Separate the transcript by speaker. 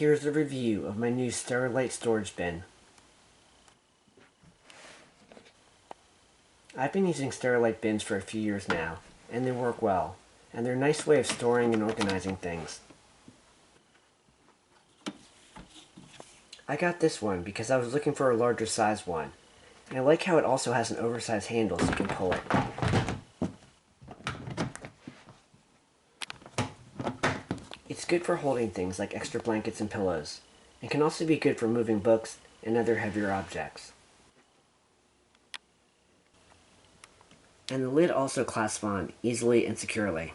Speaker 1: Here's a review of my new Sterilite storage bin. I've been using Sterilite bins for a few years now, and they work well, and they're a nice way of storing and organizing things. I got this one because I was looking for a larger size one, and I like how it also has an oversized handle so you can pull it. It's good for holding things like extra blankets and pillows, and can also be good for moving books and other heavier objects. And the lid also clasps on easily and securely.